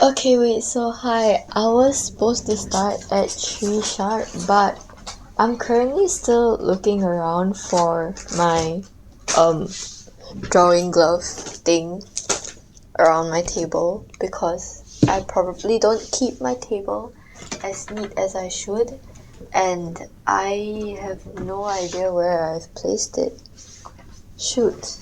Okay, wait, so hi. I was supposed to start at 3 sharp, but I'm currently still looking around for my drawing glove thing around my table because I probably don't keep my table as neat as I should, and I have no idea where I've placed it. Shoot.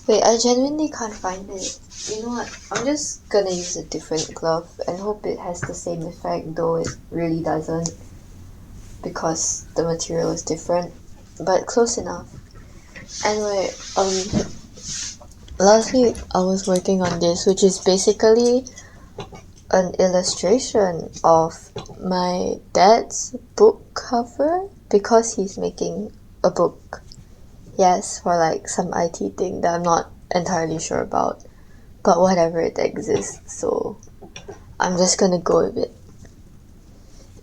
Wait, I genuinely can't find it. You know what? I'm just gonna use a different glove and hope it has the same effect, though it really doesn't because the material is different, but close enough. Anyway, last week I was working on this, which is basically an illustration of my dad's book cover because he's making a book. Yes, for like some IT thing that I'm not entirely sure about. But whatever, it exists, so I'm just gonna go with it.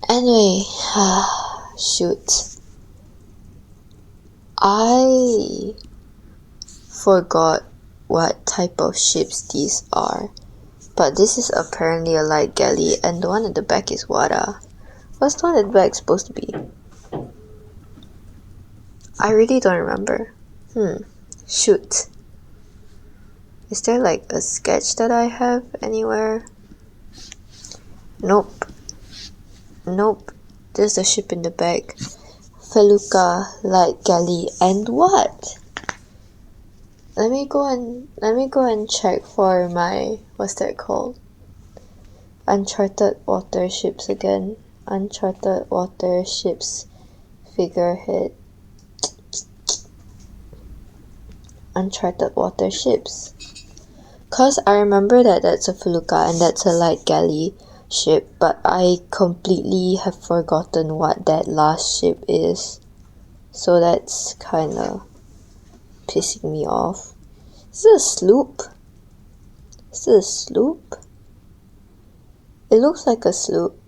Anyway, shoot. I forgot what type of ships these are. But this is apparently a light galley, and the one at the back is Wada. What's the one at the back supposed to be? I really don't remember. Shoot. Is there like a sketch that I have anywhere? Nope. There's a ship in the back. Felucca, light galley, and what? Let me go and check for my, what's that called? Uncharted water ships again. Uncharted water ships figurehead. Uncharted water ships. Cause I remember that that's a felucca and that's a light galley ship, but I completely have forgotten what that last ship is. So that's kinda pissing me off. Is it a sloop? Is it a sloop? It looks like a sloop,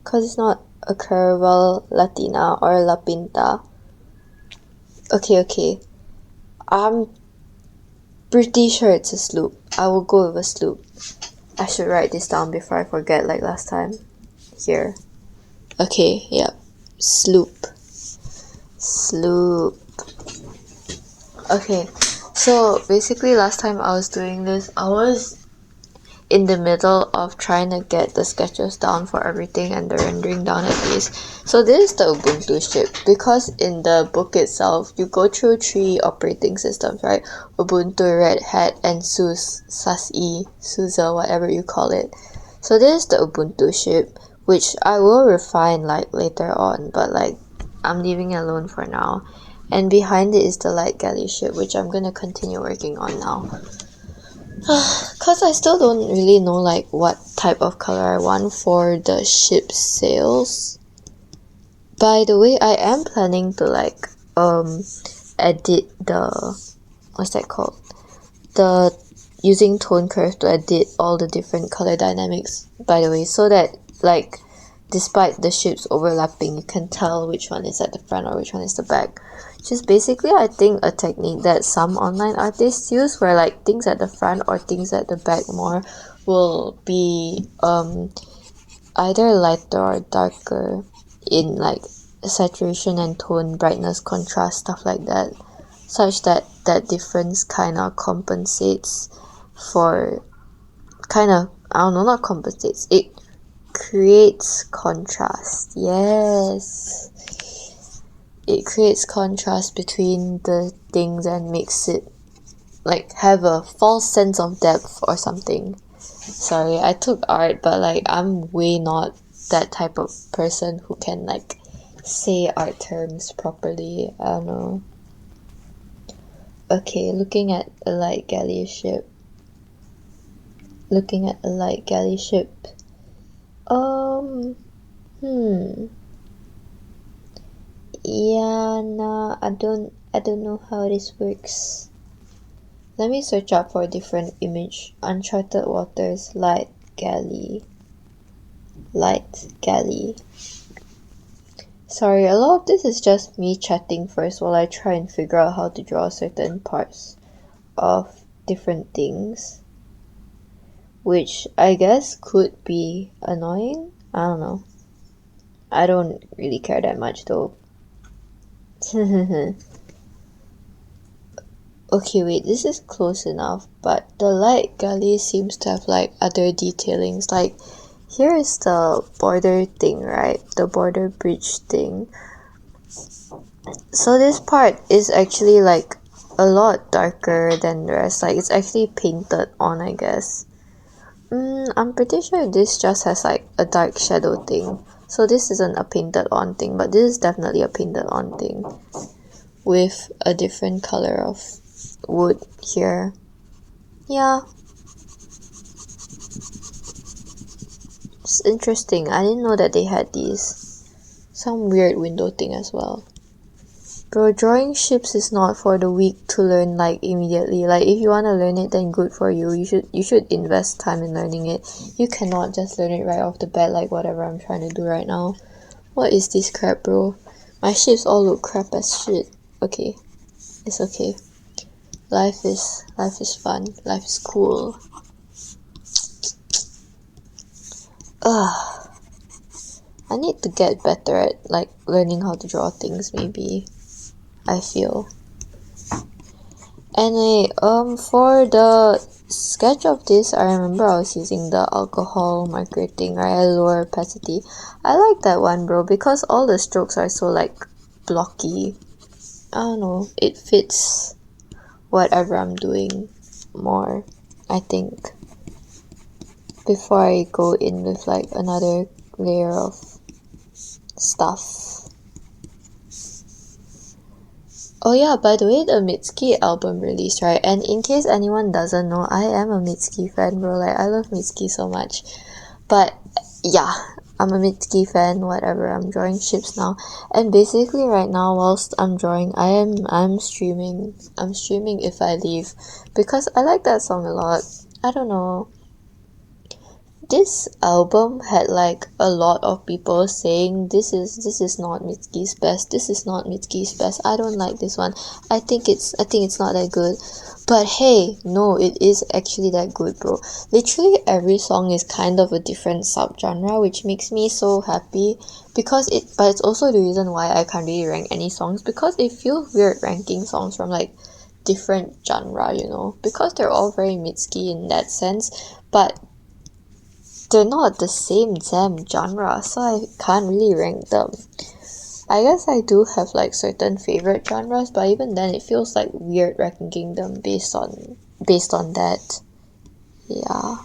cause it's not a Caravel Latina or La Pinta. Okay. I'm pretty sure it's a sloop. I will go with a sloop. I should write this down before I forget like last time. Here. Okay, yep. Sloop. Okay, so basically last time I was doing this, I was in the middle of trying to get the sketches down for everything and the rendering down at least. So this is the Ubuntu ship, because in the book itself, you go through 3 operating systems, right? Ubuntu, Red Hat, and SUSE, SUSE, whatever you call it. So this is the Ubuntu ship, which I will refine like later on, but like I'm leaving it alone for now. And behind it is the light galley ship, which I'm gonna continue working on now. Cause I still don't really know like what type of color I want for the ship sails. By the way, I am planning to like edit the, what's that called? The using tone curve to edit all the different color dynamics, by the way, so that like despite the ships overlapping, you can tell which one is at the front or which one is the back. Which is basically, I think, a technique that some online artists use, where like things at the front or things at the back more will be either lighter or darker in like saturation and tone, brightness, contrast, stuff like that, such that that difference kind of compensates for not compensates, it creates contrast. Yes, it creates contrast between the things and makes it like have a false sense of depth or something. Sorry, I took art, but like I'm way not that type of person who can like say art terms properly. I don't know. Okay, looking at a light galley ship. Yeah, nah, I don't know how this works. Let me search up for a different image. Uncharted waters, light galley. Sorry, a lot of this is just me chatting first while I try and figure out how to draw certain parts of different things. which I guess could be annoying. I don't know. I don't really care that much though. Okay, wait, this is close enough, but the light gully seems to have like other detailings. Like, here is the border thing, right? The border bridge thing. So this part is actually like a lot darker than the rest. Like, it's actually painted on, I guess. I'm pretty sure this just has like a dark shadow thing. So this isn't a painted on thing, but this is definitely a painted on thing with a different color of wood here. Yeah. It's interesting. I didn't know that they had these. Some weird window thing as well. Bro, drawing ships is not for the weak to learn like immediately. Like, if you want to learn it, then good for you. You should invest time in learning it. You cannot just learn it right off the bat like whatever I'm trying to do right now. What is this crap, bro? My ships all look crap as shit. Okay. It's okay. Life is fun. Life is cool. Ugh. I need to get better at like learning how to draw things maybe. I feel. Anyway, for the sketch of this, I remember I was using the alcohol marker thing, right? Lower opacity. I like that one, bro, because all the strokes are so like blocky. I don't know, it fits whatever I'm doing more, I think. Before I go in with like another layer of stuff. Oh yeah, by the way, the MITSKI album released, right? And in case anyone doesn't know, I am a MITSKI fan, bro. Like, I love MITSKI so much. But yeah, I'm a MITSKI fan, whatever. I'm drawing ships now. And basically right now, whilst I'm drawing, I'm streaming. I'm streaming If I Leave. Because I like that song a lot. I don't know. This album had like a lot of people saying this is not MITSKI's best. This is not MITSKI's best. I don't like this one. I think it's not that good. But hey, no, it is actually that good, bro. Literally every song is kind of a different subgenre, which makes me so happy because but it's also the reason why I can't really rank any songs, because it feels weird ranking songs from like different genre, you know, because they're all very MITSKI in that sense, but they're not the same damn genre, so I can't really rank them. I guess I do have like certain favorite genres, but even then it feels like weird ranking them based on that. Yeah.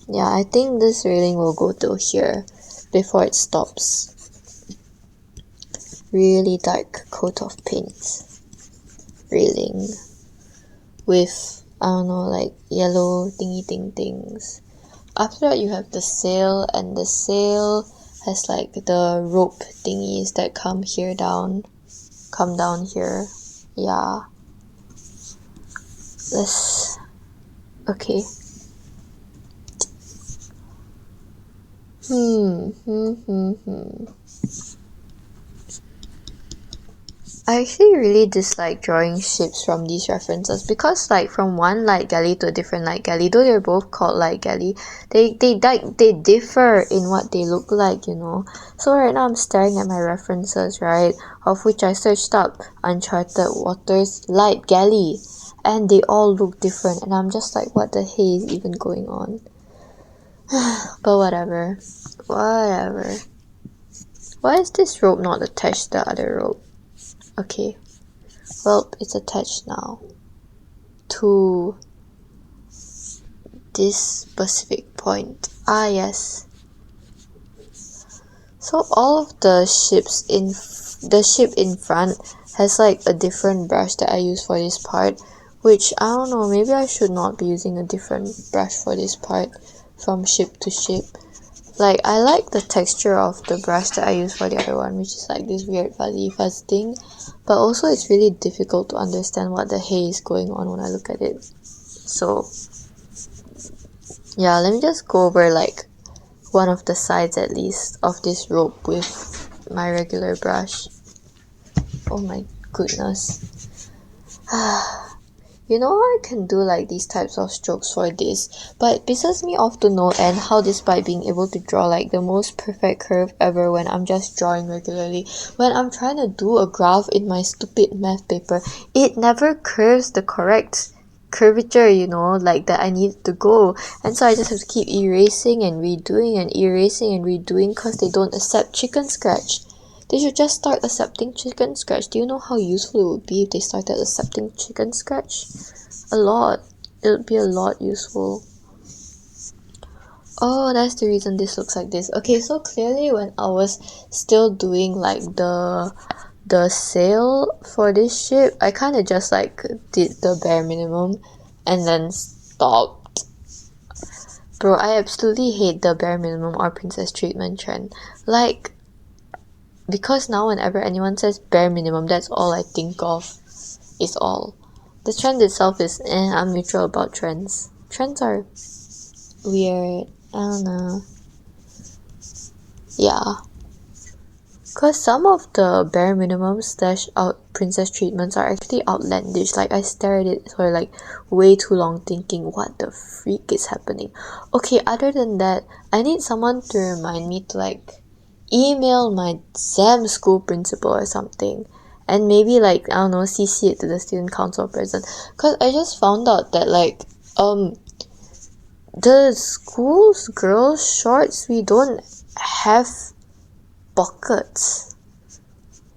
Yeah, I think this railing will go till here before it stops. Really dark coat of paint. Railing. With, I don't know, like yellow thingy things. After that you have the sail, and the sail has like the rope thingies that come down here. Yeah. Okay. I actually really dislike drawing ships from these references because, like, from one light galley to a different light galley, though they're both called light galley, they differ in what they look like, you know. So right now I'm staring at my references, right, of which I searched up Uncharted Waters light galley, and they all look different, and I'm just like, what the hey is even going on? But whatever. Why is this rope not attached to the other rope? Okay, well, it's attached now to this specific point. Ah, yes. So all of the ship in front has like a different brush that I use for this part, which I don't know, maybe I should not be using a different brush for this part from ship to ship. Like, I like the texture of the brush that I use for the other one, which is like this weird fuzz thing, but also it's really difficult to understand what the hey is going on when I look at it. So yeah, let me just go over like one of the sides at least of this rope with my regular brush. Oh my goodness. You know how I can do like these types of strokes for this, but it pisses me off to no end how, despite being able to draw like the most perfect curve ever when I'm just drawing regularly, when I'm trying to do a graph in my stupid math paper, it never curves the correct curvature, you know, like that I need to go. And so I just have to keep erasing and redoing and erasing and redoing because they don't accept chicken scratch. They should just start accepting chicken scratch. Do you know how useful it would be if they started accepting chicken scratch? A lot. It would be a lot useful. Oh, that's the reason this looks like this. Okay, so clearly when I was still doing like the sail for this ship, I kind of just like did the bare minimum and then stopped. Bro, I absolutely hate the bare minimum or princess treatment trend. Like, because now whenever anyone says bare minimum, that's all I think of. Is all. The trend itself is I'm neutral about trends. Trends are weird. I don't know. Yeah. Cause some of the bare minimum / out princess treatments are actually outlandish. Like I stare at it for like way too long thinking what the freak is happening. Okay, other than that, I need someone to remind me to like email my damn school principal or something. And maybe like, I don't know, CC it to the student council president. Cause I just found out that like the school's girls shorts, we don't have pockets.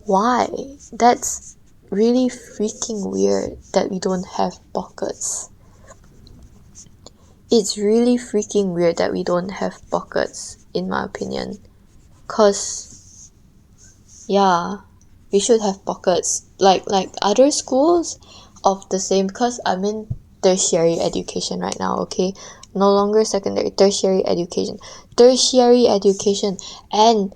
Why? That's really freaking weird that we don't have pockets. It's really freaking weird that we don't have pockets, in my opinion. Cause yeah, we should have pockets. Like other schools of the same, because I'm in tertiary education right now, okay? No longer secondary, tertiary education. Tertiary education, and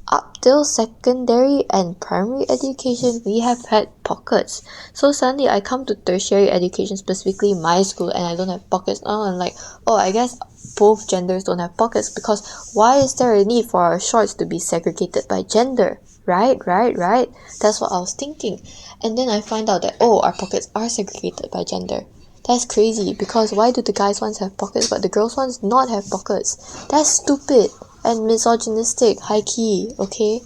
up till secondary and primary education, we have had pockets. So suddenly I come to tertiary education, specifically my school, and I don't have pockets. Now I'm like, oh, I guess both genders don't have pockets, because why is there a need for our shorts to be segregated by gender? Right? That's what I was thinking. And then I find out that, oh, our pockets are segregated by gender. That's crazy, because why do the guys' ones have pockets but the girls' ones not have pockets? That's stupid and misogynistic, high key, okay?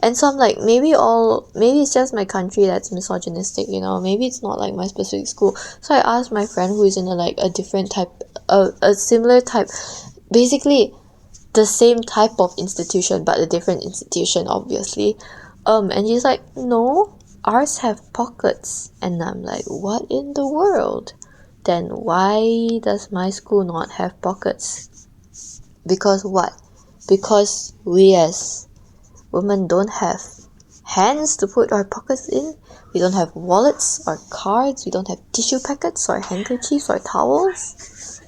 And so I'm like, maybe it's just my country that's misogynistic, you know? Maybe it's not like my specific school. So I asked my friend who is in a different type, a similar type, basically the same type of institution but a different institution, obviously. And she's like, no, ours have pockets. And I'm like, what in the world? Then why does my school not have pockets? Because what? Because we as women don't have hands to put our pockets in. We don't have wallets or cards. We don't have tissue packets or handkerchiefs or towels.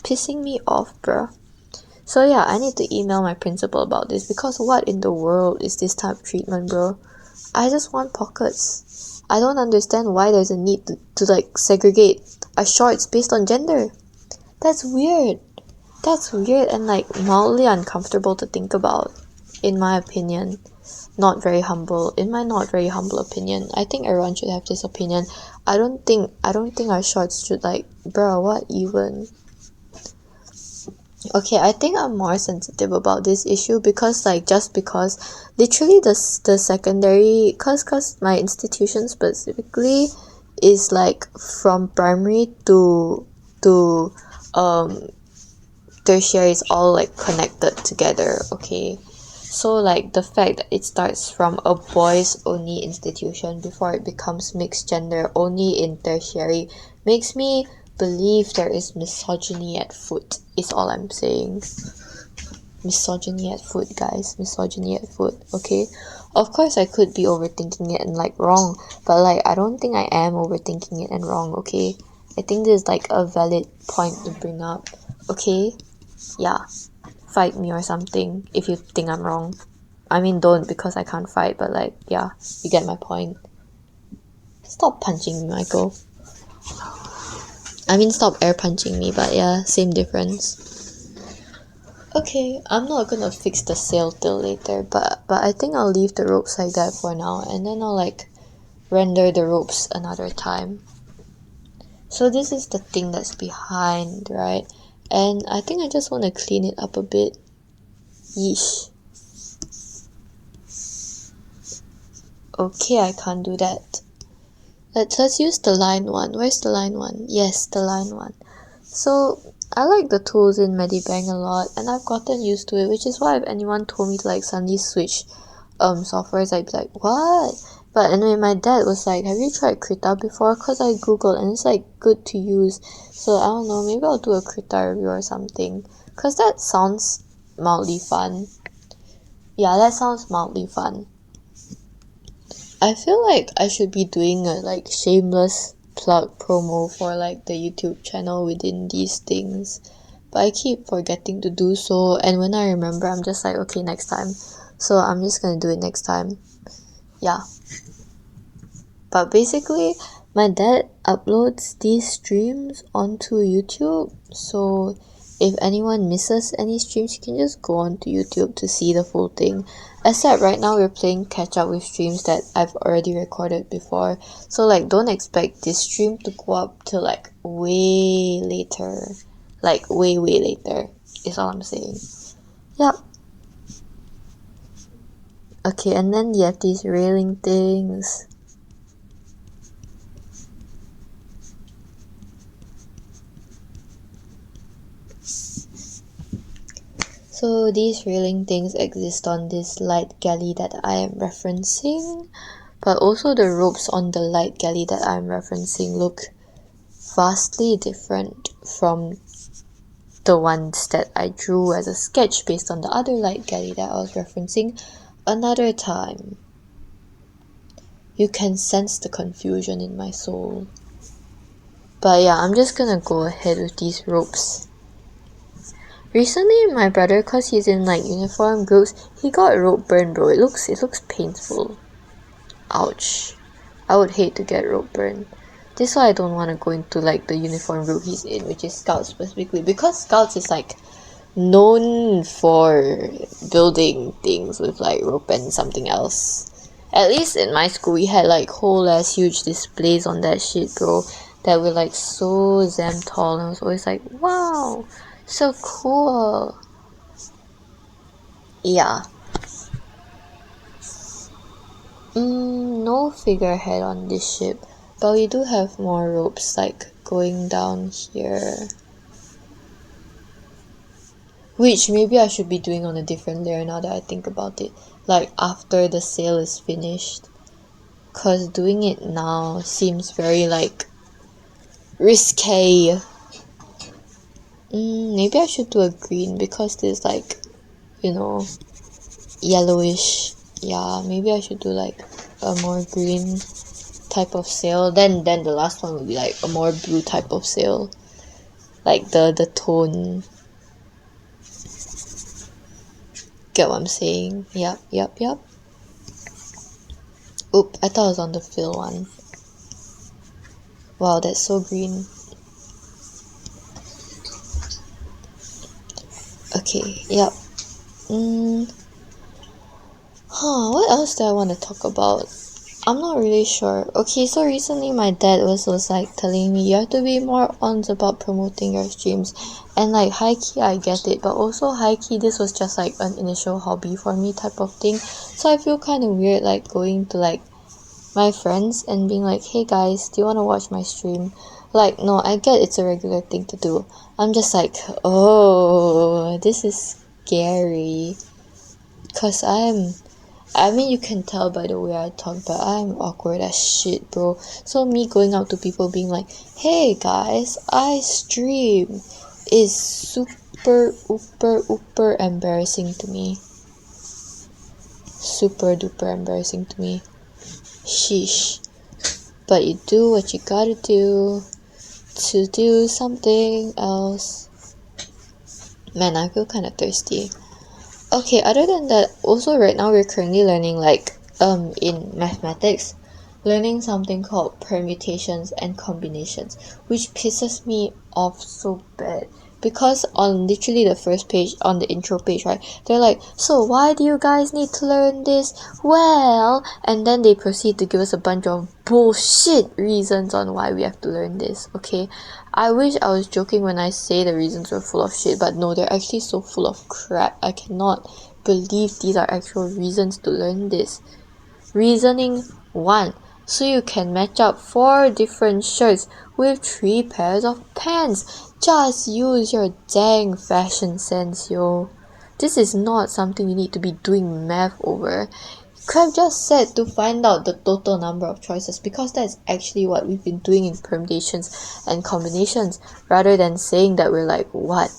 Pissing me off, bruh. So yeah, I need to email my principal about this, because what in the world is this type of treatment, bro? I just want pockets. I don't understand why there's a need to like segregate our shorts based on gender. That's weird. That's weird and like mildly uncomfortable to think about, in my opinion. Not very humble. In my not very humble opinion, I think everyone should have this opinion. I don't think our shorts should like, bro, what even? Okay, I think I'm more sensitive about this issue because literally the secondary, cause my institution specifically is like from primary to tertiary is all like connected together, okay? So like the fact that it starts from a boys only institution before it becomes mixed gender only in tertiary makes me believe there is misogyny at foot, is all I'm saying. Misogyny at foot, guys. Misogyny at foot, okay? Of course I could be overthinking it and like wrong, but like I don't think I am overthinking it and wrong, okay? I think this is like a valid point to bring up, okay? Yeah, fight me or something if you think I'm wrong. I mean, don't, because I can't fight, but like, yeah, you get my point. Stop punching me, Michael. I mean, stop air punching me, but yeah, same difference. Okay, I'm not gonna fix the sail till later, but I think I'll leave the ropes like that for now, and then I'll like render the ropes another time. So this is the thing that's behind, right? And I think I just want to clean it up a bit. Yeesh. Okay, I can't do that. Let's use the line one. Where's the line one? Yes, the line one. So I like the tools in Medibang a lot, and I've gotten used to it, which is why if anyone told me to like suddenly switch softwares, I'd be like, what? But anyway, my dad was like, have you tried Krita before? Cause I googled and it's like good to use. So I don't know, maybe I'll do a Krita review or something. Cause that sounds mildly fun. Yeah, that sounds mildly fun. I feel like I should be doing a like shameless plug promo for like the YouTube channel within these things, but I keep forgetting to do so, and when I remember I'm just like, okay, next time. So I'm just gonna do it next time. Yeah. But basically my dad uploads these streams onto YouTube, so if anyone misses any streams, you can just go onto YouTube to see the full thing. Except right now we're playing catch up with streams that I've already recorded before. So like don't expect this stream to go up till like way later. Like way later is all I'm saying. Yep. Okay, and then you have these railing things. So these railing things exist on this light galley that I am referencing, but also the ropes on the light galley that I'm referencing look vastly different from the ones that I drew as a sketch based on the other light galley that I was referencing another time. You can sense the confusion in my soul. But yeah, I'm just gonna go ahead with these ropes. Recently, my brother, cause he's in like uniform groups, he got rope burn, bro. It looks painful. Ouch. I would hate to get rope burn. This is why I don't want to go into like the uniform group he's in, which is Scouts specifically, because Scouts is like known for building things with like rope and something else. At least in my school, we had like whole ass huge displays on that shit, bro, that were like so damn tall, and I was always like, wow, so cool. Yeah. No figurehead on this ship, but we do have more ropes like going down here, which maybe I should be doing on a different layer now that I think about it, like after the sail is finished, cause doing it now seems very like risque. Maybe I should do a green because there's like, you know, yellowish. Yeah, maybe I should do like a more green type of sail. Then the last one will be like a more blue type of sail, like the tone. Get what I'm saying? Yep. Oop, I thought I was on the fill one. Wow, that's so green. Okay, yep. What else do I want to talk about? I'm not really sure. Okay, so recently my dad was like telling me you have to be more on about promoting your streams, and like highk I get it, but also highk this was just like an initial hobby for me type of thing. So I feel kind of weird like going to like my friends and being like, hey guys, do you want to watch my stream? Like, no, I get it's a regular thing to do. I'm just like, oh, this is scary, cause I mean, you can tell by the way I talk, but I'm awkward as shit, bro. So me going up to people being like, hey guys, I stream, is super embarrassing to me. Super duper embarrassing to me. Sheesh. But you do what you gotta do to do something else. Man, I feel kinda thirsty. Okay, other than that, also right now we're currently learning like in mathematics, learning something called permutations and combinations, which pisses me off so bad because on literally the first page, on the intro page, right, they're like, so why do you guys need to learn this? Well, and then they proceed to give us a bunch of bullshit reasons on why we have to learn this. Okay, I wish I was joking when I say the reasons were full of shit, but no, they're actually so full of crap. I cannot believe these are actual reasons to learn this. Reasoning 1. So you can match up 4 different shirts with 3 pairs of pants. Just use your dang fashion sense, yo. This is not something you need to be doing math over. Could have just said to find out the total number of choices, because that's actually what we've been doing in permutations and combinations, rather than saying that we're like, what?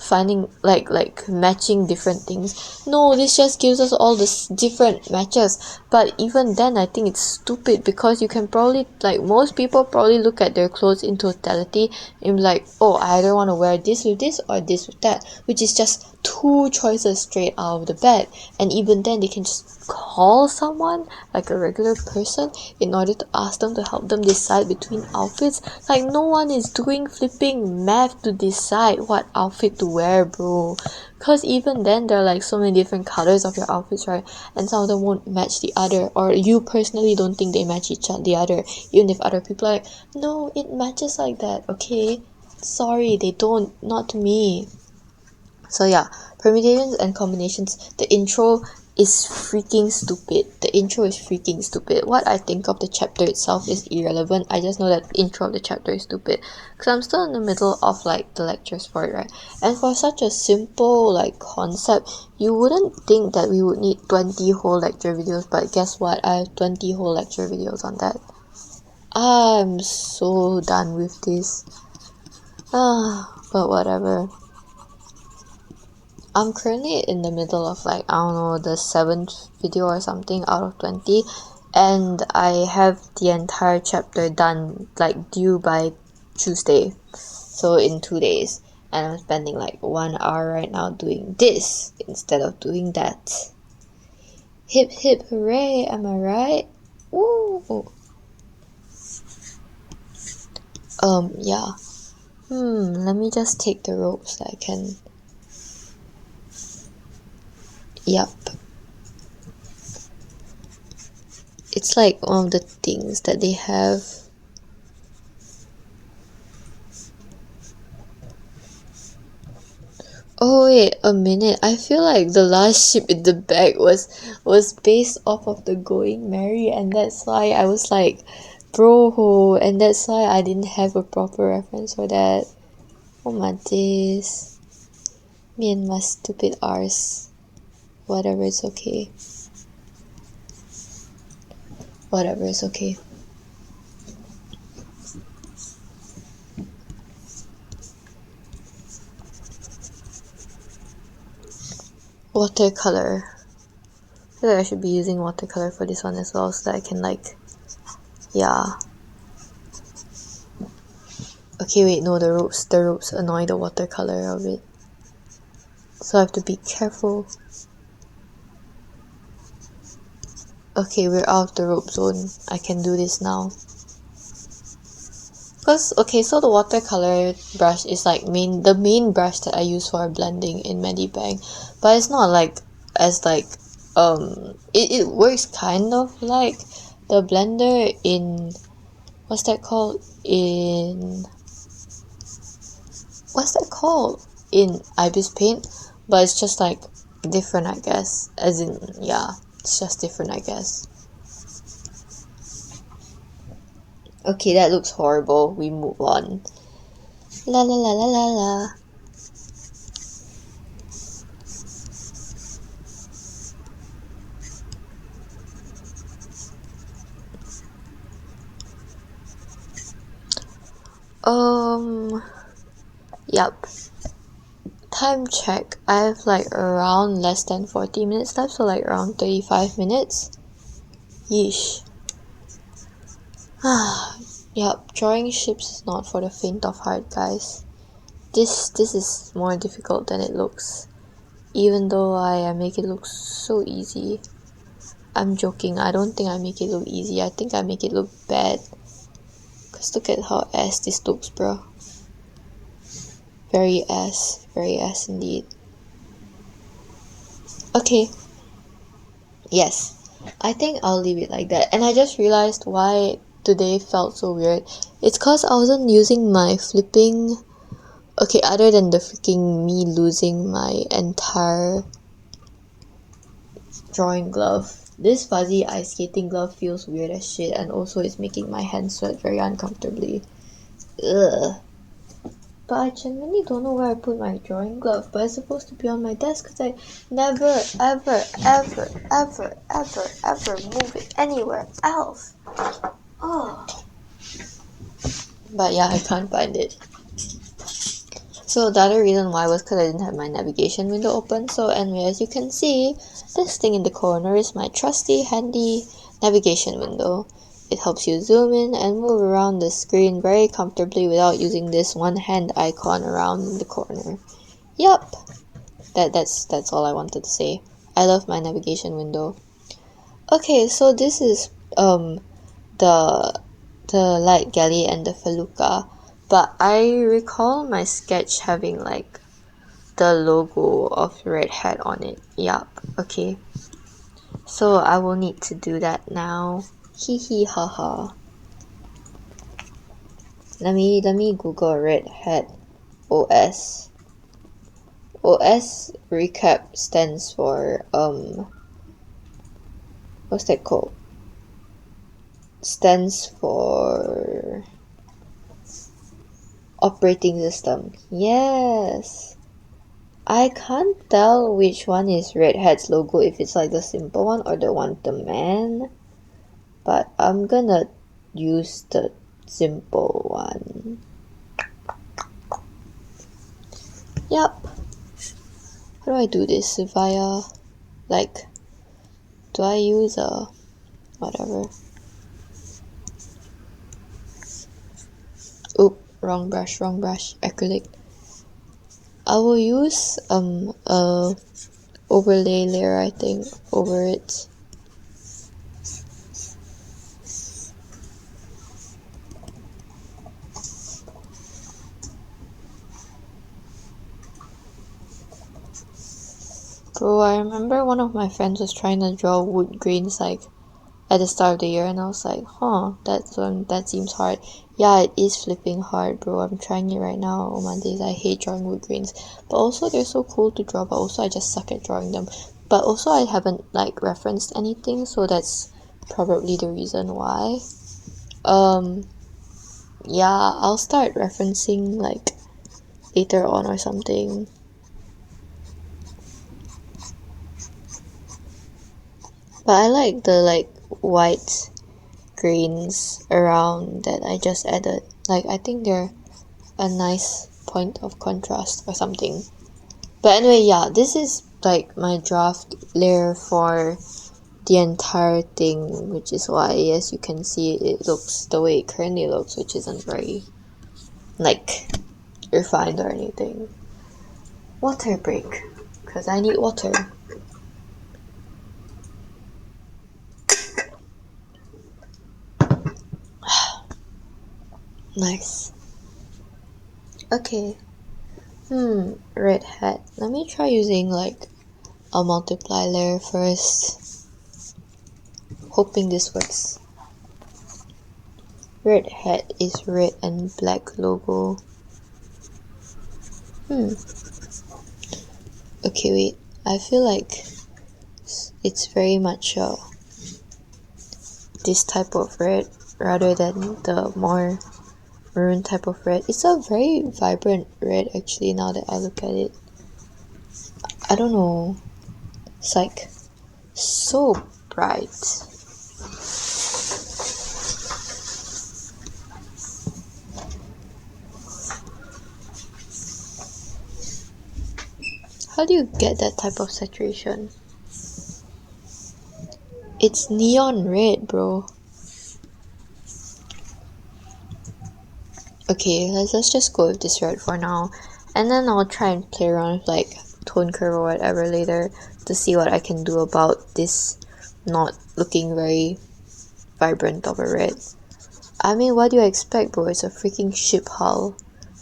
Finding like matching different things. No, this just gives us all this different matches. But even then, I think it's stupid, because you can probably, like, most people probably look at their clothes in totality and be like, oh, I either want to wear this with this or this with that, which is just 2 choices straight out of the bag. And even then, they can just call someone, like a regular person, in order to ask them to help them decide between outfits. Like, no one is doing flipping math to decide what outfit to wear, bro. Because even then, there are like so many different colors of your outfits, right? And some of them won't match the other, or you personally don't think they match the other, even if other people are like, no, it matches like that. Okay, sorry, they don't, not to me. So yeah, permutations and combinations, the intro is freaking stupid. The intro is freaking stupid. What I think of the chapter itself is irrelevant. I just know that the intro of the chapter is stupid, because I'm still in the middle of like the lectures for it, right? And for such a simple like concept, you wouldn't think that we would need 20 whole lecture videos, but guess what? I have 20 whole lecture videos on that. I'm so done with this. But whatever. I'm currently in the middle of like, I don't know, the 7th video or something out of 20, and I have the entire chapter done, like due by Tuesday, so in 2 days, and I'm spending like 1 hour right now doing this instead of doing that. Hip hip hooray, am I right? Woo! Yeah. Let me just take the ropes that I can. Yup. It's like one of the things that they have. Oh wait a minute, I feel like the last ship in the bag was based off of the Going Merry, and that's why I was like, bro, and that's why I didn't have a proper reference for that. Oh my days. Me and my stupid arse. Whatever, it's okay. Whatever, it's okay. Watercolor. I feel like I should be using watercolor for this one as well, so that I can like, yeah. Okay, wait, no, the ropes annoy the watercolor of it, so I have to be careful. Okay, we're out of the rope zone. I can do this now. Because, okay, so the watercolor brush is like the main brush that I use for blending in Medibang, but it's not like as like it works kind of like the blender in, what's that called, in Ibis Paint, but it's just like different, I guess, as in, yeah, it's just different, I guess. Okay, that looks horrible. We move on. La la la la la la. Yup. Time check. I have like around less than 40 minutes left, so like around 35 minutes. Yeesh. Yup, drawing ships is not for the faint of heart, guys. This is more difficult than it looks. Even though I make it look so easy. I'm joking, I don't think I make it look easy. I think I make it look bad. Cause look at how ass this looks, bro. Very S indeed. Okay. Yes. I think I'll leave it like that. And I just realized why today felt so weird. It's cause I wasn't using my flipping. Okay, other than the freaking me losing my entire drawing glove. This fuzzy ice skating glove feels weird as shit, and also it's making my hands sweat very uncomfortably. Ugh. But I genuinely don't know where I put my drawing glove, but it's supposed to be on my desk because I never, ever, ever, ever, ever, ever move it anywhere else. Oh. But yeah, I can't find it. So the other reason why was because I didn't have my navigation window open. So anyway, as you can see, this thing in the corner is my trusty, handy navigation window. It helps you zoom in and move around the screen very comfortably without using this one hand icon around in the corner. Yup. That's all I wanted to say. I love my navigation window. Okay, so this is the light galley and the felucca. But I recall my sketch having like the logo of Red Hat on it. Yup, okay. So I will need to do that now. Hee hee ha ha. Let me Google Red Hat OS. OS recap stands for what's that called? Stands for operating system. Yes. I can't tell which one is Red Hat's logo, if it's like the simple one or the one with the man. But I'm gonna use the simple one. Yup. How do I do this? Via, like, do I use a whatever? Oop, wrong brush, acrylic. I will use a overlay layer, I think, over it. Bro, I remember one of my friends was trying to draw wood grains like at the start of the year, and I was like, huh, that seems hard. Yeah, it is flipping hard, bro. I'm trying it right now. Oh my days, I hate drawing wood grains. But also they're so cool to draw, but also I just suck at drawing them. But also I haven't like referenced anything, so that's probably the reason why. Yeah, I'll start referencing like later on or something. But I like the like white grains around that I just added. Like, I think they're a nice point of contrast or something. But anyway, yeah, this is like my draft layer for the entire thing, which is why, as you can see, it looks the way it currently looks, which isn't very like refined or anything. Water break, because I need water. Nice. Okay. Red Hat. Let me try using like a multiply layer first. Hoping this works. Red Hat is red and black logo. Okay, wait. I feel like it's very much this type of red rather than the more maroon type of red. It's a very vibrant red actually now that I look at it. I don't know. It's like so bright. How do you get that type of saturation? It's neon red, bro. Okay, let's just go with this red for now. And then I'll try and play around with like tone curve or whatever later to see what I can do about this not looking very vibrant of a red. I mean, what do you expect, bro? It's a freaking ship hull.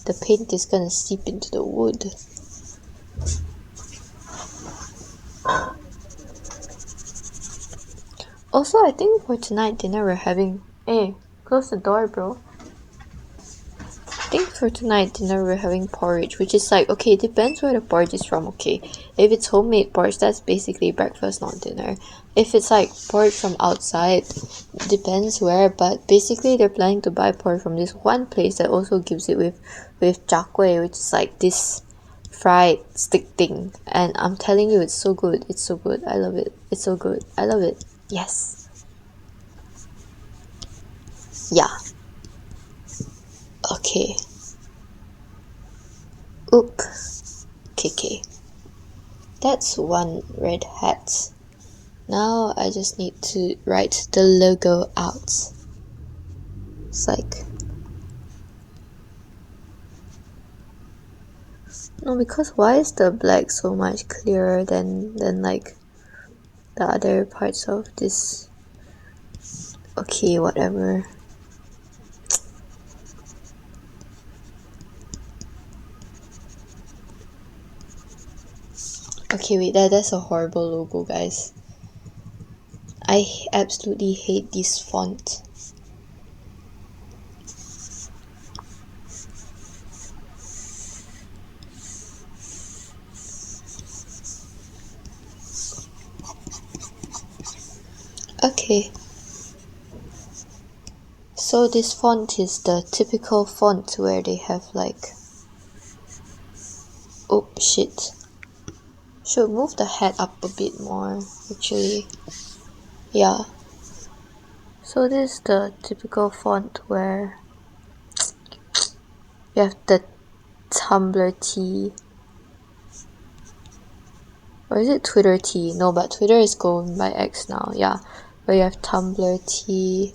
the paint is gonna seep into the wood. Also, I think for tonight dinner we're having... Hey, close the door, bro. I think for tonight dinner we're having porridge, which is like, okay, it depends where the porridge is from, okay? If it's homemade porridge, that's basically breakfast, not dinner. If it's like porridge from outside, depends where, but basically they're planning to buy porridge from this one place that also gives it with chakwe, which is like this fried stick thing. And I'm telling you, it's so good. It's so good. I love it. It's so good. I love it. Yes. Yeah. Okay. Oop. KK. That's one red hat. Now I just need to write the logo out. It's like... No, because why is the black so much clearer than like the other parts of this? Okay, whatever. Okay, wait, that's a horrible logo, guys. I absolutely hate this font. Okay. So this font is the typical font where they have like... Oh, shit. Should move the head up a bit more, actually. Yeah. So this is the typical font where you have the Tumblr T. Or is it Twitter T? No, but Twitter is going by X now, yeah. Where you have Tumblr T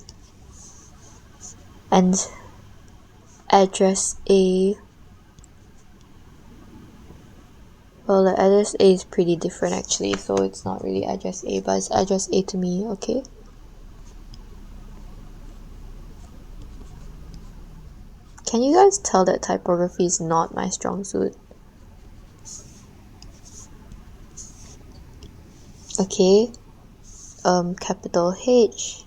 and address A. Well, the address A is pretty different actually, so it's not really address A, but it's address A to me, okay? Can you guys tell that typography is not my strong suit? Okay. Capital H.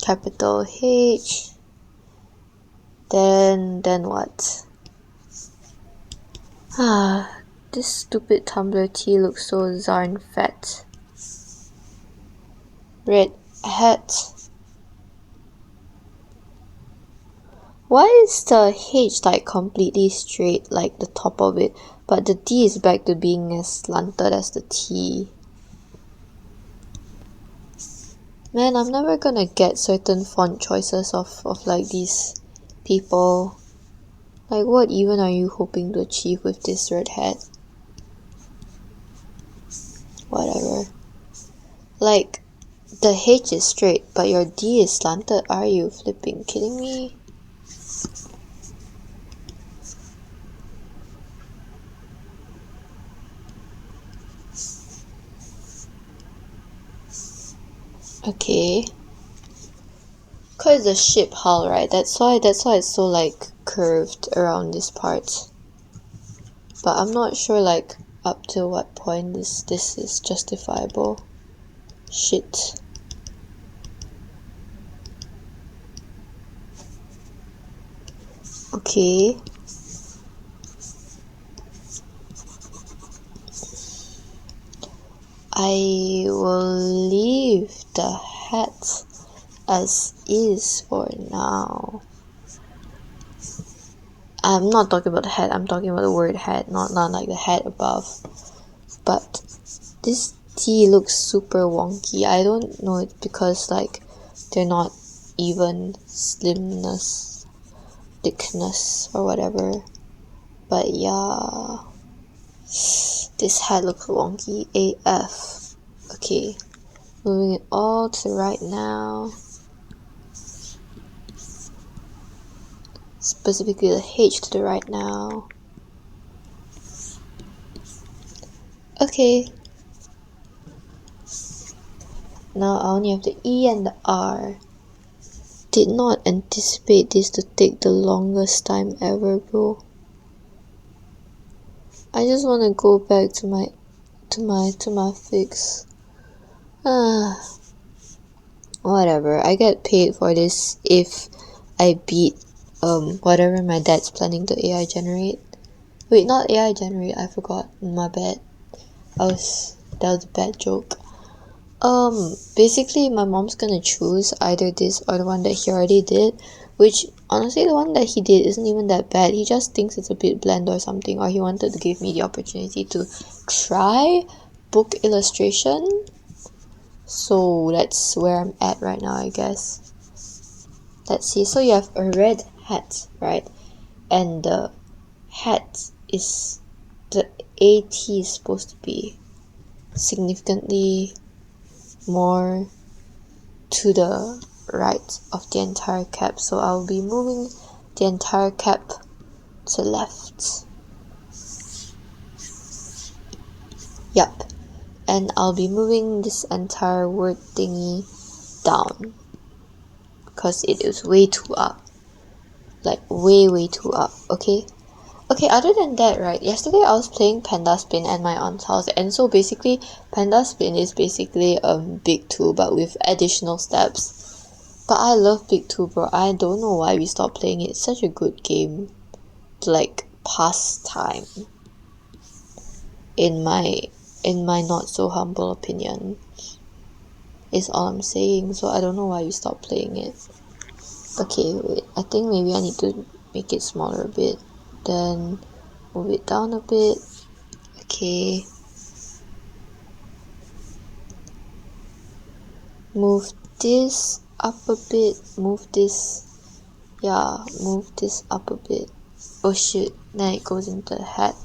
Capital H. Then what? Ah, this stupid Tumblr T looks so zarn fat. Red hat. Why is the H like completely straight, like the top of it, but the D is back to being as slanted as the T? Man, I'm never gonna get certain font choices of like these people. Like, what even are you hoping to achieve with this red hat? Whatever. Like, the H is straight, but your D is slanted. Are you flipping kidding me? Okay. Cause the ship hull, right? That's why it's so like curved around this part. But I'm not sure like up to what point this is justifiable. Shit. Okay. I will leave the hat as is for now. I'm not talking about the hat, I'm talking about the word hat, not like the hat above. But this T looks super wonky. I don't know it because like they're not even slimness, thickness or whatever. But yeah, this hat looks wonky AF. Okay, moving it all to the right now. Specifically the H to the right now. Okay. Now I only have the E and the R. did not anticipate this to take the longest time ever, bro. I just want to go back to my fix. Whatever. I get paid for this if I beat whatever my dad's planning to AI generate. Wait, not AI generate. I forgot. My bad. That was a bad joke. Basically my mom's gonna choose either this or the one that he already did, which honestly the one that he did isn't even that bad. He just thinks it's a bit bland or something, or he wanted to give me the opportunity to try book illustration. So that's where I'm at right now, I guess. Let's see. So you have a red hat, right? And the hat is, the AT is supposed to be significantly more to the right of the entire cap. So I'll be moving the entire cap to left. Yep. And I'll be moving this entire word thingy down because it is way too up. Like way too up, okay? Okay, other than that, right, yesterday I was playing Panda Spin at my aunt's house, and so basically Panda Spin is basically Big 2 but with additional steps. But I love Big 2, bro. I don't know why we stopped playing it. It's such a good game to like pass time, in my not so humble opinion, is all I'm saying. So I don't know why we stopped playing it. Okay, wait, I think maybe I need to make it smaller a bit, then move it down a bit. Okay, move this up a bit, move this up a bit. Oh shit, now it goes into the hat.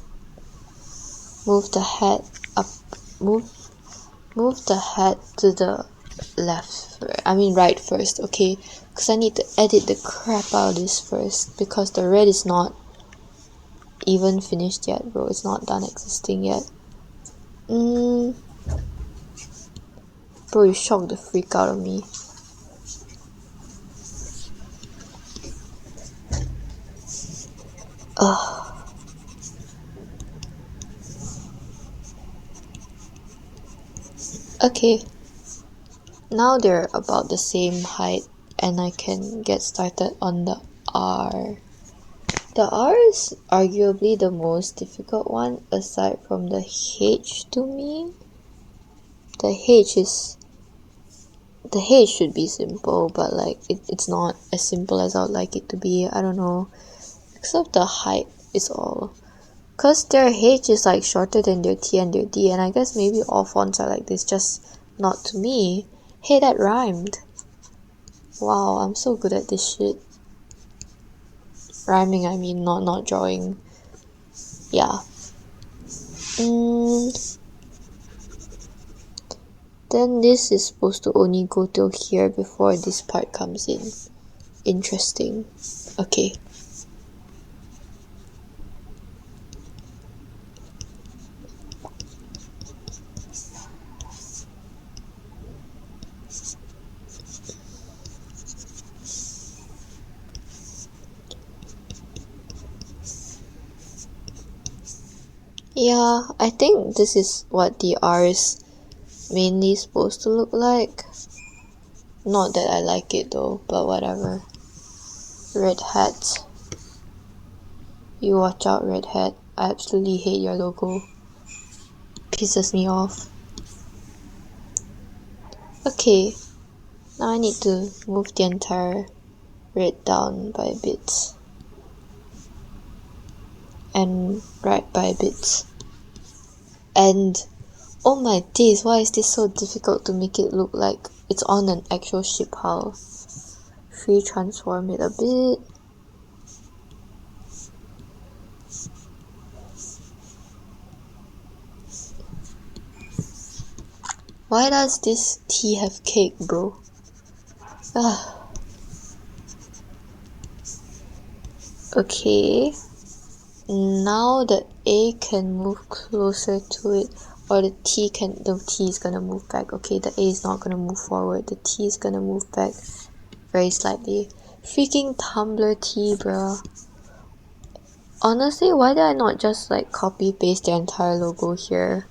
Move the hat up, move the hat to the right first, okay? Because I need to edit the crap out of this first, because the red is not even finished yet, bro. It's not done existing yet. Bro, you shocked the freak out of me. Okay, now they're about the same height and I can get started on the R. The R is arguably the most difficult one aside from the H to me. The H should be simple, but like it's not as simple as I would like it to be. I don't know. Except the height is all. Cause their H is like shorter than their T and their D, and I guess maybe all fonts are like this, just not to me. Hey, that rhymed. Wow, I'm so good at this shit. Rhyming, I mean, not drawing. Yeah. Then this is supposed to only go till here before this part comes in. Interesting. Okay. Yeah, I think this is what the R is mainly supposed to look like. Not that I like it though, but whatever. Red hat. You watch out, red hat. I absolutely hate your logo. Pisses me off. Okay, now I need to move the entire red down by a bit. And right by a bit. And oh my days, why is this so difficult to make it look like it's on an actual ship hull? Free transform it a bit. Why does this T have cake, bro? Okay. Now the A can move closer to it, or the T is gonna move back. Okay, the A is not gonna move forward, the T is gonna move back very slightly. Freaking Tumblr tea, bro. Honestly, why did I not just like copy paste the entire logo here?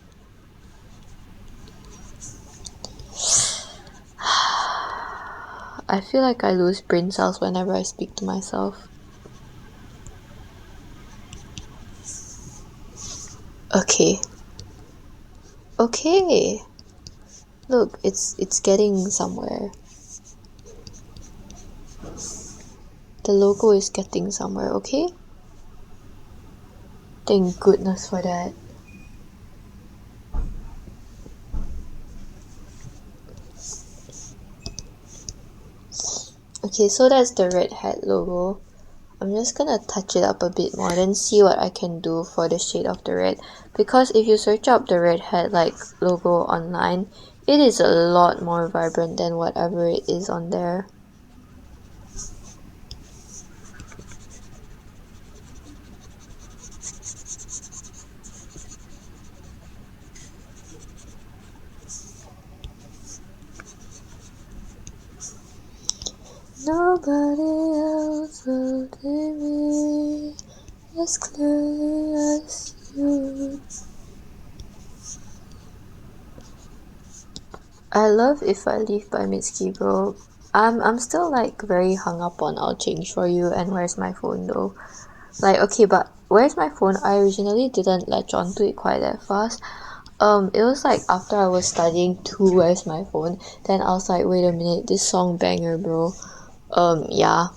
I feel like I lose brain cells whenever I speak to myself. Okay. Okay. Look, it's getting somewhere. The logo is getting somewhere, okay? Thank goodness for that. Okay, so that's the red hat logo. I'm just gonna touch it up a bit more and see what I can do for the shade of the red. Because if you search up the red hat like logo online, it is a lot more vibrant than whatever it is on there. Nobody else will see me as clearly as you. I love If I Leave by MITSKI, bro. I'm still like very hung up on I'll Change For You and Where's My Phone though. Like, okay, but Where's My Phone, I originally didn't latch onto it quite that fast. It was like after I was studying to Where's My Phone, then I was like, wait a minute, this song banger, bro. Yeah.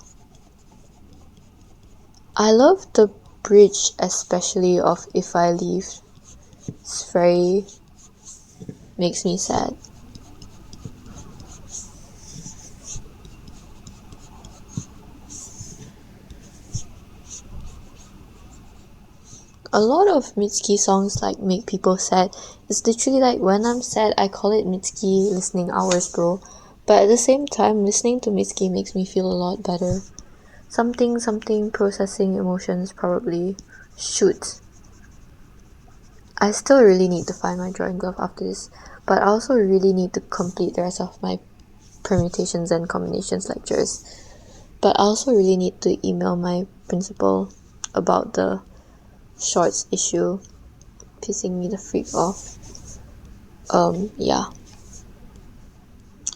I love the bridge especially of If I Leave. It's very... makes me sad. A lot of MITSKI songs like make people sad. It's literally like when I'm sad, I call it MITSKI listening hours, bro. But at the same time, listening to MITSKI makes me feel a lot better. Something processing emotions probably. Shoot. I still really need to find my drawing glove after this, but I also really need to complete the rest of my permutations and combinations lectures. But I also really need to email my principal about the shorts issue, pissing me the freak off. Yeah.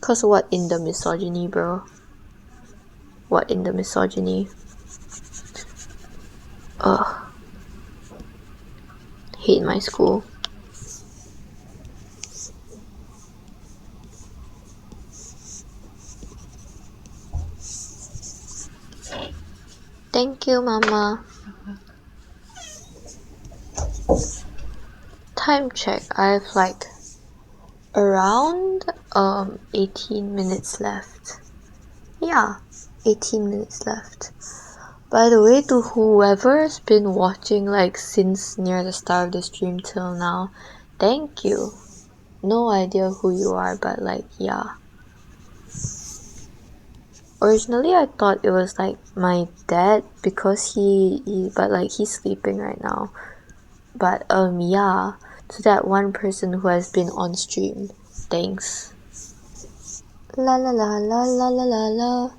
Cause what in the misogyny, bro? What in the misogyny? Ugh. Hate my school. Thank you, mama. Time check. I have like around 18 minutes left. Yeah, 18 minutes left. By the way, to whoever's been watching like since near the start of the stream till now, thank you. No idea who you are, but like, yeah. Originally I thought it was like my dad because but like he's sleeping right now. But yeah, to that one person who has been on stream, thanks. La la la la la la la la.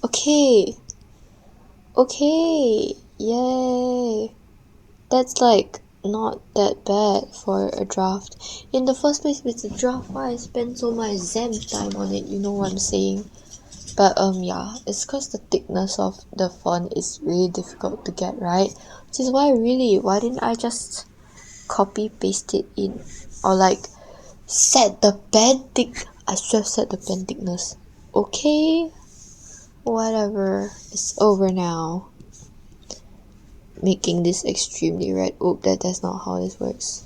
Okay. Okay. Yay. That's like not that bad for a draft. In the first place, it's a draft. Why I spend so much Zem time on it, you know what I'm saying? But yeah, it's cause the thickness of the font is really difficult to get right. Which is why why didn't I just copy paste it in? Or like set the pen thick. I should have set the pen thickness. Okay, whatever. It's over now. Making this extremely red. Oh, that's not how this works.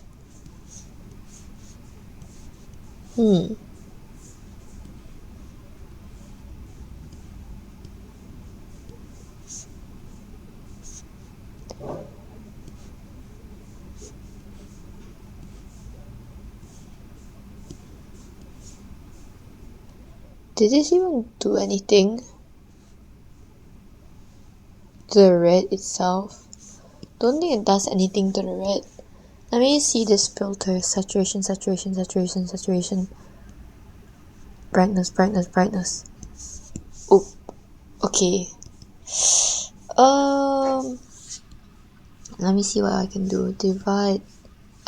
Did this even do anything? The red itself? Don't think it does anything to the red. Let me see this filter. Saturation, saturation, saturation, saturation. Brightness, brightness, brightness. Oh, okay. Let me see what I can do. Divide,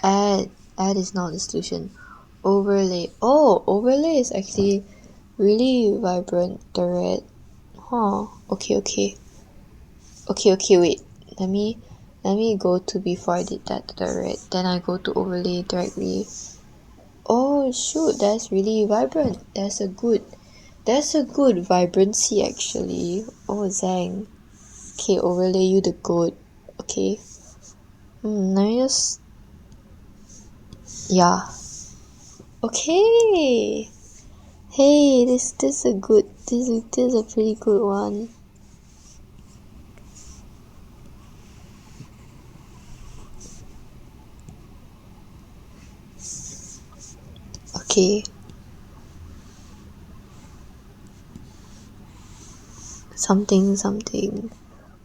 add is not the solution. Overlay. Oh, overlay is actually really vibrant. The red. Huh. Okay, wait. Let me go to before I did that to the red. Then I go to overlay directly. Oh shoot, that's really vibrant. That's a good vibrancy actually. Oh Zhang. Okay, overlay you the goat. Okay. Let me just, yeah. Okay. Hey, this is a good, this is a pretty good one. Okay. Something.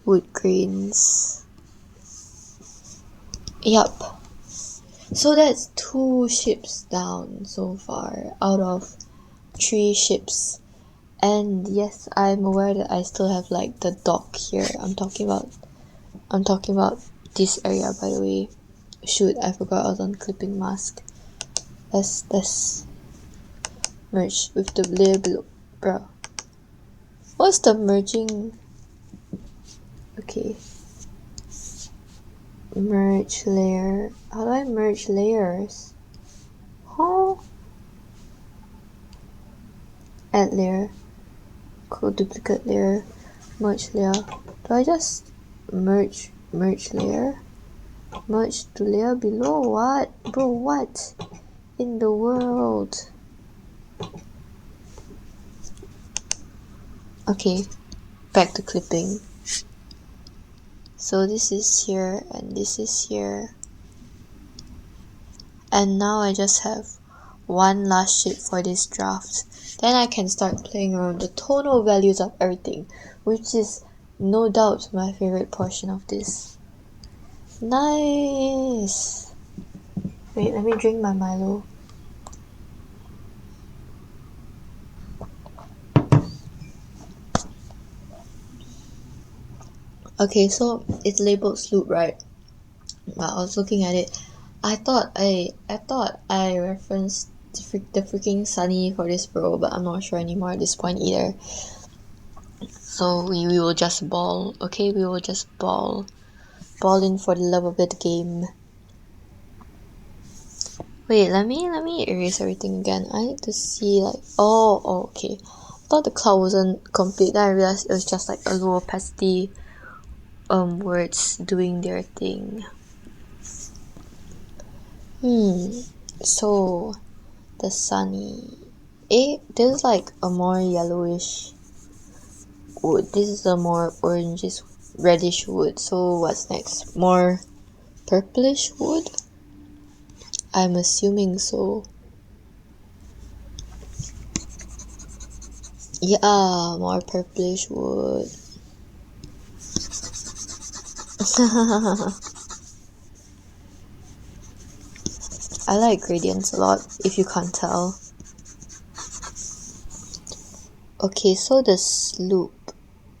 Wood grains. Yup. So that's 2 ships down so far out of 3 ships. And yes, I'm aware that I still have like the dock here. I'm talking about this area, by the way. Shoot, I forgot I was on clipping mask. Let's merge with the layer below. Bro. What's the merging? Okay. Merge layer. How do I merge layers? Huh? Add layer. Co-duplicate layer. Merge layer. Do I just merge layer? Merge to layer below? What? Bro, what in the world? Okay, back to clipping. So this is here and this is here. And now I just have one last shape for this draft. Then I can start playing around the tonal values of everything, which is no doubt my favorite portion of this. Nice! Wait, let me drink my Milo. Okay, so it's labeled sloop, right? But I was looking at it. I thought I referenced the freaking Sunny for this bro, but I'm not sure anymore at this point either. So we will just ball, okay? We will just ball in for the love of it game. Wait, let me erase everything again. I need to see like okay. I thought the cloud wasn't complete. Then I realized it was just like a low opacity words doing their thing. So the Sunny. This is like a more yellowish wood. This is a more orangish reddish wood. So what's next? More purplish wood? I'm assuming so. Yeah, more purplish wood. I like gradients a lot, if you can't tell. Okay, so the sloop.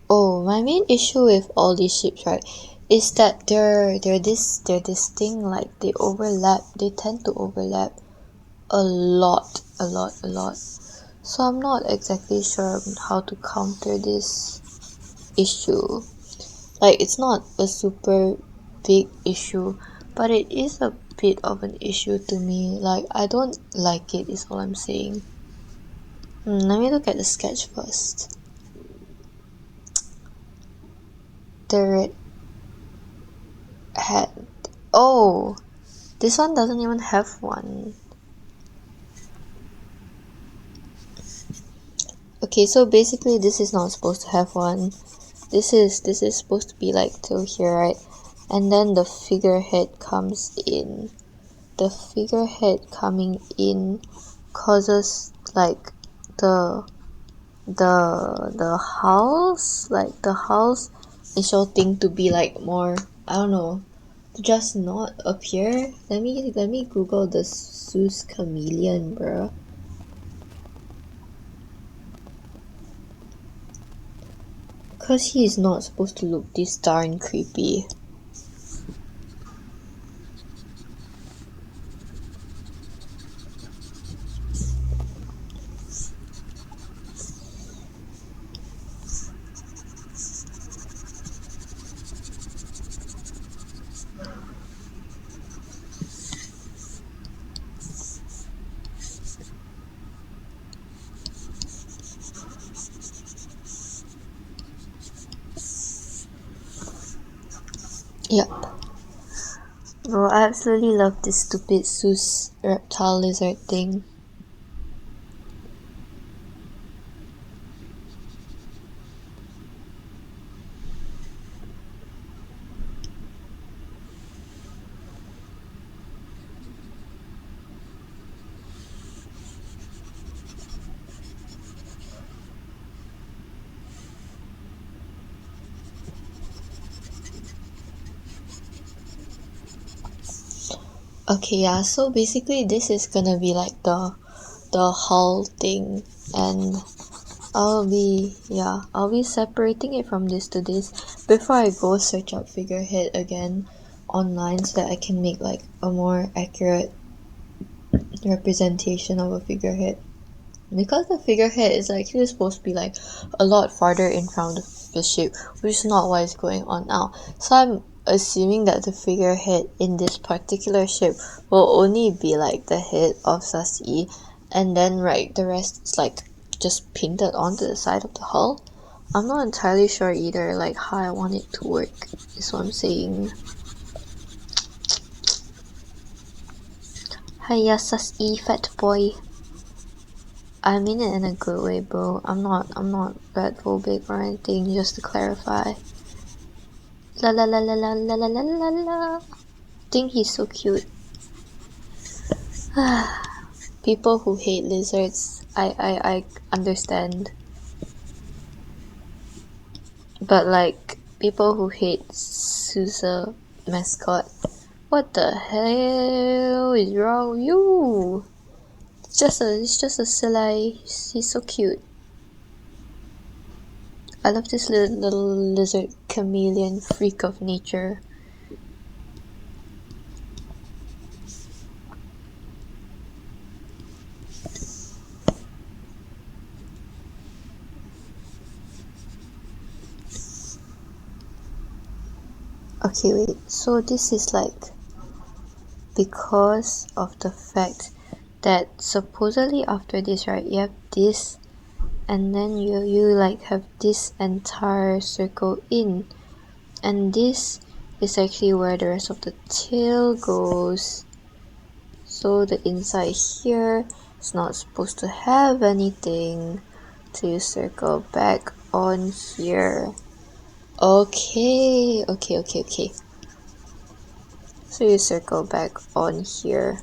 Oh, my main issue with all these ships, right, is that they're this thing, like they overlap. They tend to overlap a lot. So I'm not exactly sure how to counter this issue. Like, it's not a super big issue, but it is a bit of an issue to me. Like, I don't like it, is all I'm saying. Let me look at the sketch first. The red hat. Oh, this one doesn't even have one. Okay, so basically this is not supposed to have one. This is supposed to be like till here, right? And then the figurehead comes in. The figurehead coming in causes like the house, like the house initial thing to be like more, I don't know, just not appear? Let me Google the SUSE chameleon, bro. Cause he is not supposed to look this darn creepy. Yep. Bro, I absolutely love this stupid SUSE reptile lizard thing. Okay, yeah, so basically this is gonna be like the hull thing, and I'll be separating it from this to this before I go search up figurehead again online so that I can make like a more accurate representation of a figurehead. Because the figurehead is actually supposed to be like a lot farther in front of the ship, which is not what is going on now. So I'm assuming that the figurehead in this particular ship will only be like the head of SUSE, and then right, the rest is like just painted onto the side of the hull. I'm not entirely sure either, like how I want it to work, is what I'm saying. Hiya SUSE, fat boy. I mean it in a good way, bro. I'm not red phobic or anything, just to clarify. La la la la la la la la la la. I think he's so cute. People who hate lizards, I understand. But like, people who hate SUSE mascot, what the hell is wrong with you? It's just a silly. He's so cute. I love this little lizard chameleon freak of nature. Okay, wait, so this is like because of the fact that supposedly after this, right, you have this, and then you like have this entire circle in, and this is actually where the rest of the tail goes. So the inside here is not supposed to have anything, so you circle back on here. Okay. So you circle back on here.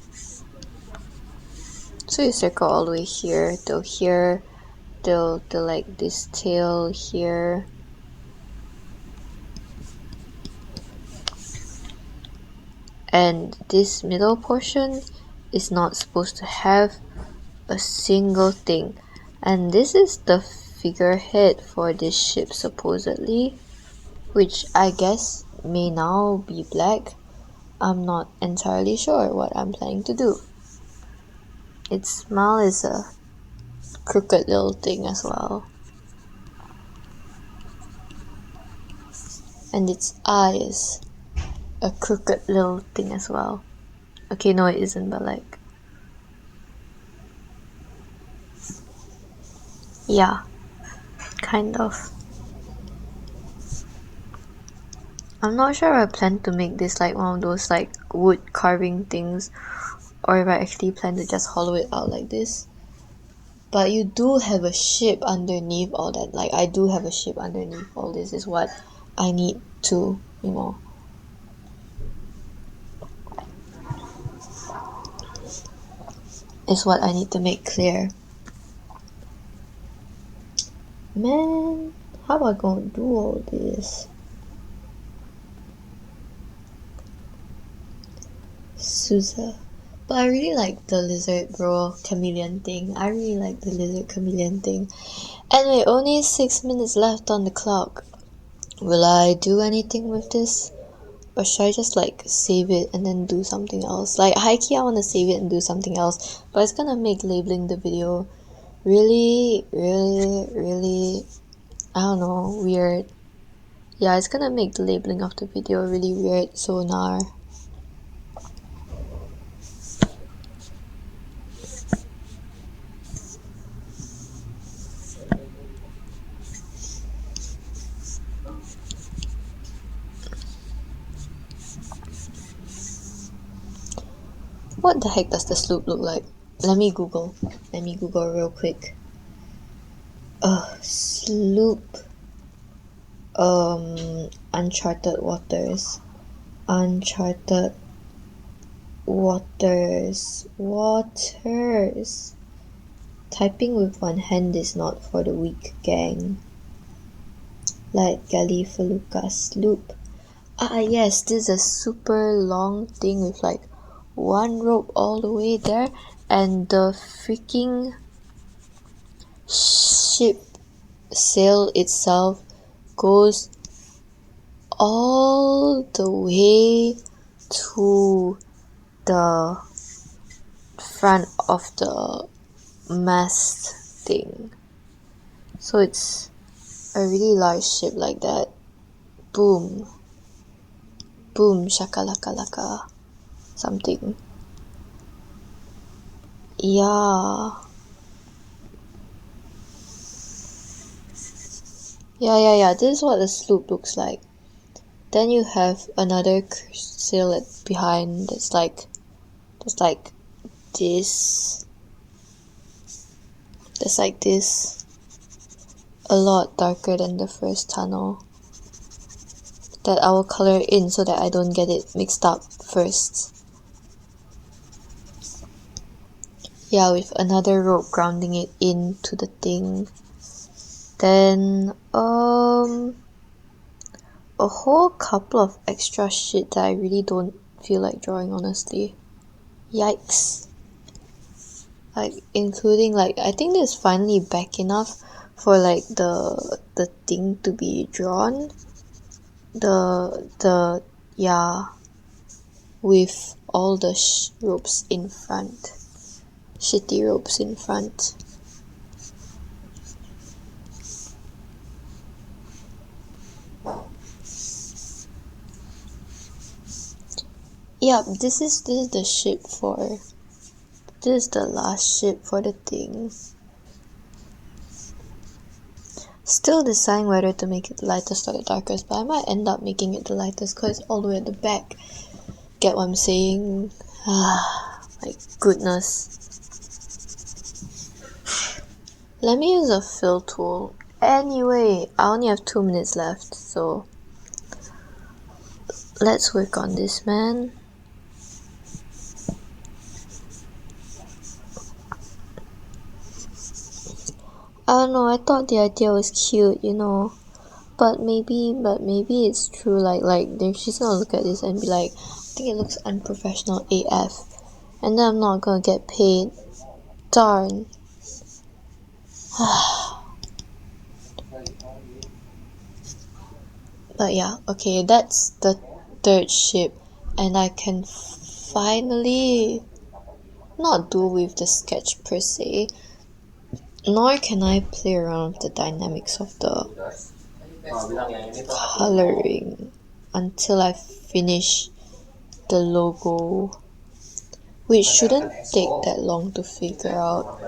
So you circle all the way here till here, till like this tail here. And this middle portion is not supposed to have a single thing. And this is the figurehead for this ship supposedly, which I guess may now be black. I'm not entirely sure what I'm planning to do. Its smile is a crooked little thing as well. And its eye is a crooked little thing as well. Okay, no it isn't, but like, yeah, kind of. I'm not sure if I plan to make this like one of those like wood carving things, or if I actually plan to just hollow it out like this. But you do have a ship underneath all that. Like, I do have a ship underneath all this, is what I need to, is what I need to make clear. Man, how am I gonna do all this? SUSE. But I really like the lizard bro chameleon thing. I really like the lizard chameleon thing. Anyway, only 6 minutes left on the clock. Will I do anything with this? Or should I just like save it and then do something else? Like highkey, I want to save it and do something else, but it's gonna make labeling the video really, I don't know, weird. Yeah, it's gonna make the labeling of the video really weird, so nah. What the heck does the sloop look like? Let me Google real quick. Sloop. Uncharted waters. Uncharted waters. Waters. Typing with one hand is not for the weak, gang. Like Galliflucas sloop. Ah yes, this is a super long thing with like one rope all the way there, and the freaking ship sail itself goes all the way to the front of the mast thing. So it's a really large ship like that. Boom. Boom, shakalaka laka. Something. Yeah. Yeah. This is what the sloop looks like. Then you have another sail behind that's like this. That's like this. A lot darker than the first tunnel. That I will color in so that I don't get it mixed up first. Yeah, with another rope grounding it into the thing. Then a whole couple of extra shit that I really don't feel like drawing, honestly. Yikes. Like including like, I think this is finally back enough for like the thing to be drawn. Yeah, with all the ropes in front. Shitty ropes in front. Yeah, this is the ship for. This is the last ship for the thing. Still deciding whether to make it the lightest or the darkest, but I might end up making it the lightest because it's all the way at the back. Get what I'm saying? My goodness. Let me use a fill tool. Anyway, I only have 2 minutes left, so let's work on this, man. I don't know, I thought the idea was cute, you know. But maybe it's true, like she's gonna look at this and be like, I think it looks unprofessional AF. And then I'm not gonna get paid. Darn. But yeah, okay, that's the third ship. And I can finally not do with the sketch per se. Nor can I play around with the dynamics of the coloring until I finish the logo, which shouldn't take that long to figure out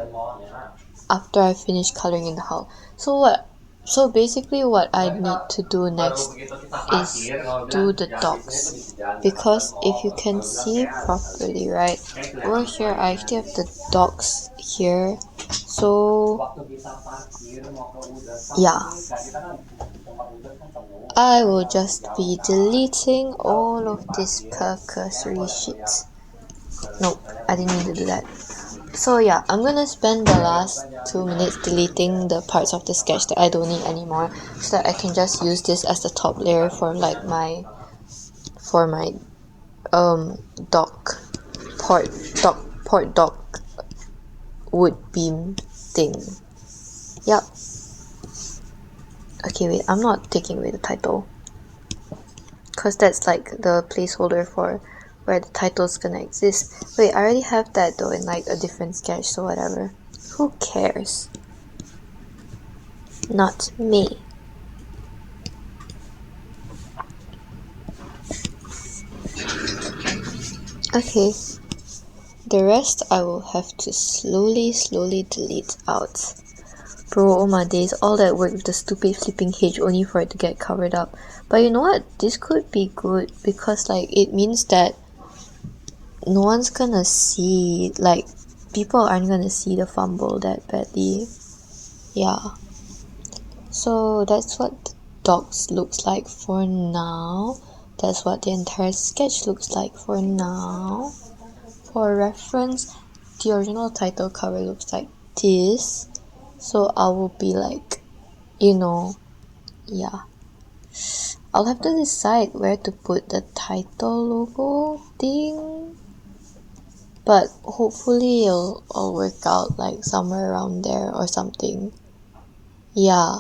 after I finish coloring in the hull. So basically what I need to do next is do the dogs, because if you can see properly, right, over here I actually have the dogs here. So yeah, I will just be deleting all of this cursory shit. Nope, I didn't mean to do that. So yeah, I'm gonna spend the last 2 minutes deleting the parts of the sketch that I don't need anymore, so that I can just use this as the top layer for like my dock port dock wood beam thing. Yep. Okay, wait, I'm not taking away the title, because that's like the placeholder for where the title's gonna exist. Wait, I already have that though in like a different sketch, so whatever. Who cares? Not me. Okay. The rest I will have to slowly delete out. Bro, oh my days, all that work with the stupid flipping H only for it to get covered up. But you know what? This could be good because like it means that no one's gonna see, like people aren't gonna see the fumble that badly. Yeah. So that's what the docs looks like for now. That's what the entire sketch looks like for now. For reference, the original title cover looks like this. So I will be like, you know, yeah. I'll have to decide where to put the title logo thing. But hopefully it'll all work out like somewhere around there or something. Yeah.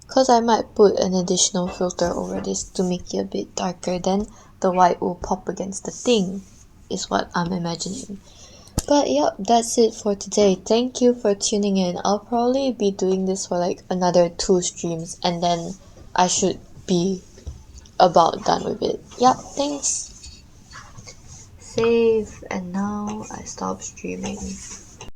Because I might put an additional filter over this to make it a bit darker. Then the white will pop against the thing, is what I'm imagining. But yep, that's it for today. Thank you for tuning in. I'll probably be doing this for like another 2 streams and then I should be about done with it. Yep, thanks. Save, and now I stop streaming.